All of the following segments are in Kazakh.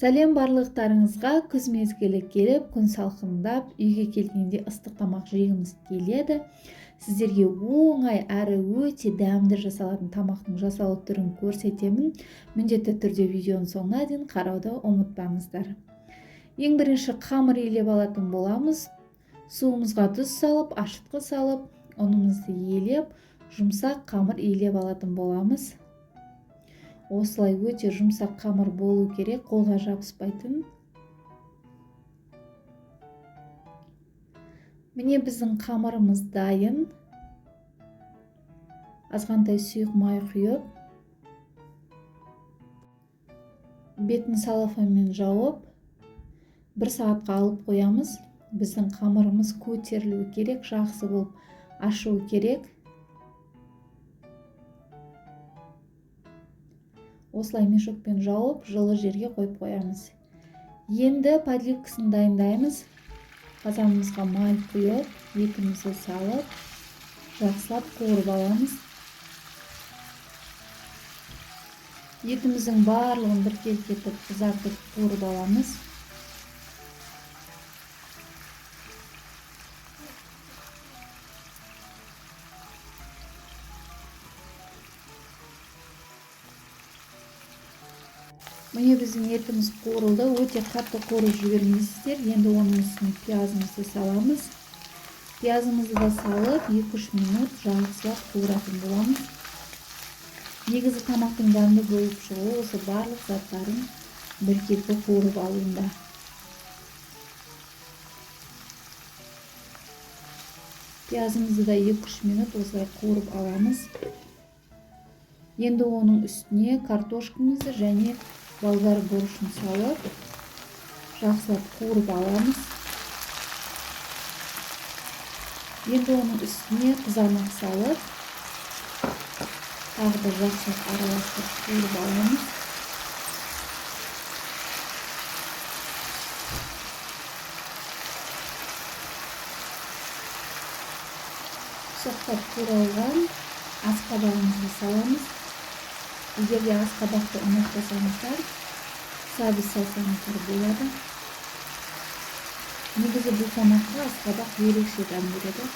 Сәлем барлықтарыңызға. Күз мезгілі келіп, күн салқындап, үйге келгенде ыстық тамақ жегіміз келеді. Сіздерге оңай әрі өте дәмді жасалатын тамақтың жасалу түрін көрсетемін. Міндетті түрде видеоның соңына дейін қарауды ұмытпаңыздар. Ең бірінші қамыр илеп алатын боламыз. Суымызға тұз салып, ашытқы салып, ұнымызды елеп, жұмсақ қамыр илеп алатын боламыз. Осылай өте жұмсақ қамыр болу керек, қолға жабыспайтын. Міне біздің қамырымыз дайын. Азғантай сұйық май құйып, бетін салафанмен жауып, 1 сағатқа алып қоямыз. Біздің қамырымыз көтерілуі керек, жақсы болып ашуы керек. Осылай мешокпен жауып, жылы жерге қойып қоямыз. Енді подливкасын дайындаймыз. Қазанымызға май құйып, етімізді салып, жақсылап қуырып аламыз. Етіміздің барлығын біркелкетіп, қызартып қуырып аламыз. Міне біздің етіміз қуырылды. Өте қатты қуырып жібермейсіздер. Енді оның үстіне пиязымызды саламыз. Пиязымызды да салып, 2-3 минут жақсылап қуыратын боламыз. Негізі тамақтың дәмді болып шығуы осы барлық заттарын біркелкі қуырып алуында. Пиязымызды да 2-3 минут осылай қуырып аламыз. Енді оның үстіне картошкамызды және болгар бұрышын салып, жақсылап қуырып аламыз. Енді оның үстіне қызанақ салып, тағы да жақсылап араластырып қуырып аламыз. Ұсақтап қуырылған асқабағымызды саламыз. Егер де асқабақты ұнатпасаңыздар, сәбіз салсаңыздар болады. Негізі бұл тамаққа асқабақ ерекше дәм береді.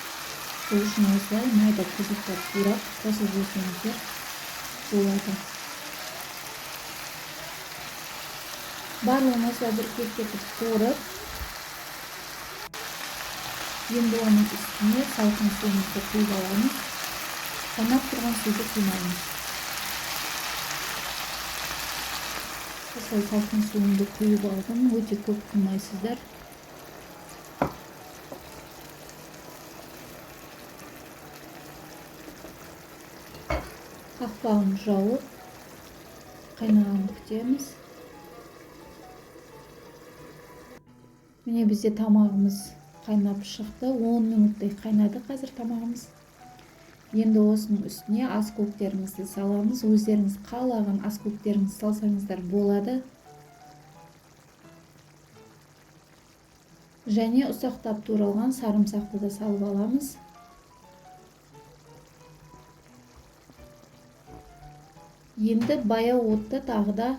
Сол үшін осылай майда күзіктеп турап қосып жесеңіздер болады. Барлығын осылай біркелкетіп қуырып, енді оның үстіне салқын суымызды құйып аламыз. Қайнап тұрған суды құймаймыз. Осылай салқын суымды құйып алдым. Өте көп құймайсыздар. Қақпағын жауып, қайнағанын күтеміз. Міне бізде тамағымыз қайнап шықты. 10 минуттай қайнады қазір тамағымыз. Енді осының үстіне ас көктерімізді саламыз. Өздеріңіз қалаған ас көктеріңізді салсаңыздар болады. Және ұсақтап туралған сарымсақты да салып аламыз. Енді баяу отта тағы да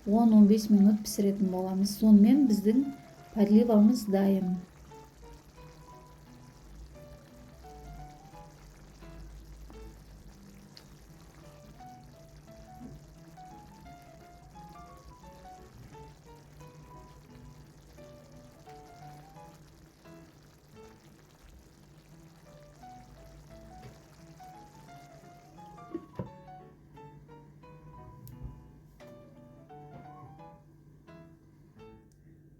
10-15 минут пісіретін боламыз. Сонымен біздің подливамыз дайын.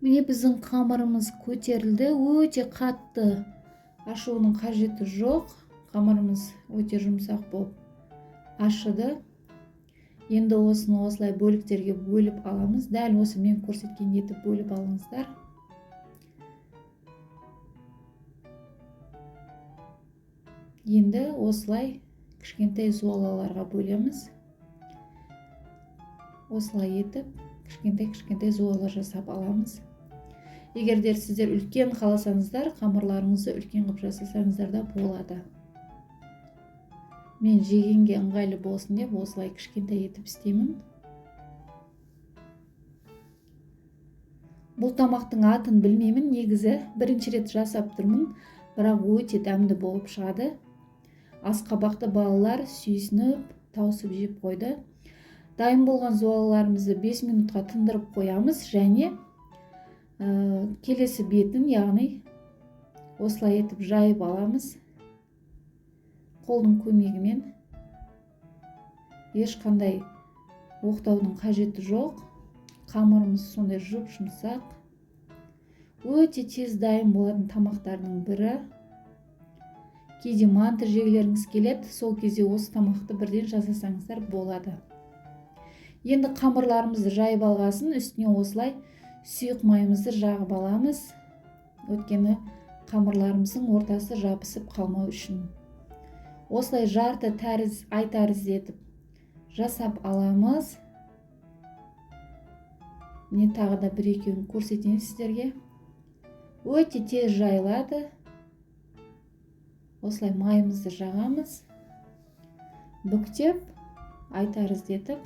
Міне біздің қамырымыз көтерілді. Өте қатты ашуының қажеті жоқ. Қамырымыз өте жұмсақ болып ашыды. Енді осыны осылай бөліктерге бөліп аламыз. Дәл осы мен көрсеткен етіп бөліп алыңыздар. Енді осылай кішкентай зуалаларға бөлеміз. Осылай етіп кішкентай зуалар жасап аламыз. Егердер сіздер үлкен қаласаңыздар, қамырларыңызды үлкен қылып жасасаңыздар да болады. Мен жегенге ыңғайлы болсын деп осылай кішкентай етіп істеймін. Бұл тамақтың атын білмеймін, негізі бірінші рет жасап тұрмын, бірақ өте дәмді болып шығады. Асқабақты балалар сүйсініп, тауысып жеп қойды. Дайын болған зуалаларымызды 5 минутқа тындырып қоямыз және келесі бетін, яғни осылай етіп жайып аламыз. Қолдың көмегімен ешқандай оқтаудың қажеті жоқ. Қамырымыз сондай жұп-жұмсақ. Өте тез дайын болатын тамақтардың бірі. Кейде манты жегілеріңіз келеді, сол кезде осы тамақты бірден жасасаңыздар болады. Енді қамырларымызды жайып алғасын, үстіне осылай сұйық майымызды жағып аламыз. Өйткені қамырларымыздың ортасы жабысып қалмау үшін. Осылай жарты тәріз, ай тәрізді етіп жасап аламыз. Мен тағы да бір-екеуін көрсетейін сіздерге. Өте тез жайылады. Осылай майымызды жағамыз. Бүктеп, ай тәріздетіп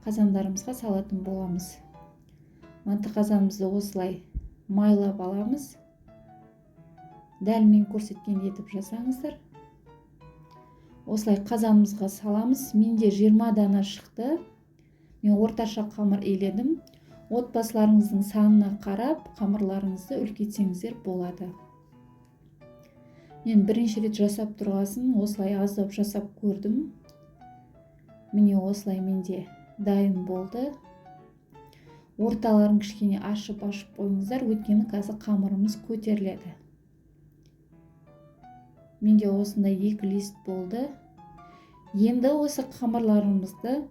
қазандарымызға салатын боламыз. Манты қазанымызды осылай майлап аламыз. Дәл мен көрсеткен етіп жасаңыздар. Осылай қазанымызға саламыз. Менде 20 дана шықты. Мен орташа қамыр иледім. Отбасыларыңыздың санына қарап, қамырларыңызды үлкейтсеңіздер болады. Мен бірінші рет жасап тұрғасын, осылай аздап жасап көрдім. Міне осылай менде дайын болды. Орталарын кішкене ашып қойыңыздар, өйткені қазір қамырымыз көтеріледі. Менде осындай 2 лист болды. Енді осы қамырларымызды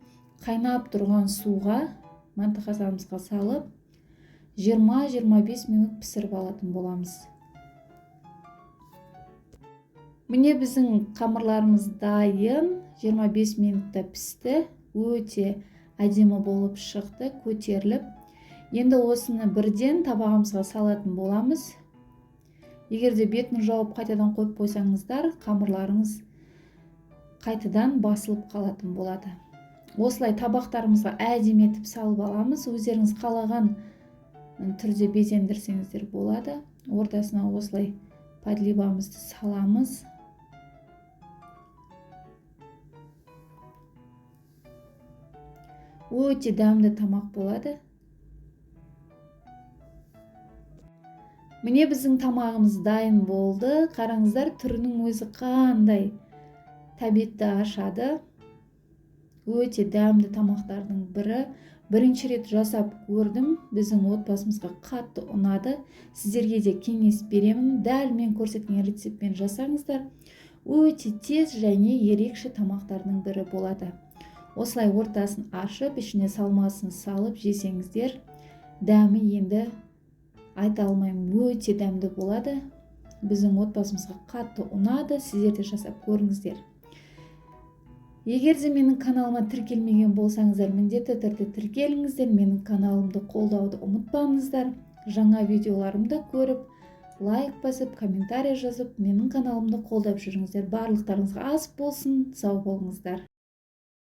қайнап тұрған суға, манты қазанымызға салып, 20-25 минут пісіріп алатын боламыз. Міне біздің қамырларымыз дайын, 25 минутта пісті. Өте әдемі болып шықты, көтеріліп. Енді осыны бірден табағымызға салатын боламыз. Егерде бетін жауып қайтадан қойып қойсаңыздар, қамырларыңыз қайтадан басылып қалатын болады. Осылай табақтарымызға әдемі етіп салып аламыз. Өздеріңіз қалаған түрде безендірсеңіздер болады. Ортасына осылай подливамызды саламыз. Өте дәмді тамақ болады. Міне біздің тамағымыз дайын болды. Қараңыздар, түрінің өзі қандай тәбетті ашады. Өте дәмді тамақтардың бірі. Бірінші рет жасап көрдім. Біздің отбасымызға қатты ұнады. Сіздерге де кеңес беремін. Дәл мен көрсеткен рецептпен жасаңыздар. Өте тез және ерекше тамақтардың бірі болады. Осылай ортасын ашып, ішіне салмасын салып жесеңіздер, дәмі енді айта алмаймын, өте дәмді болады. Біздің отбасымызға қатты ұнады. Сіздер де жасап көріңіздер. Егер де менің каналыма тіркелмеген болсаңыздар, міндетті түрде тіркеліңіздер. Менің каналымды қолдауды ұмытпаңыздар. Жаңа видеоларымды көріп, лайк басып, комментарий жазып, менің каналымды қолдап жүріңіздер. Барлықтарыңызға ас болсын, сау болыңыздар.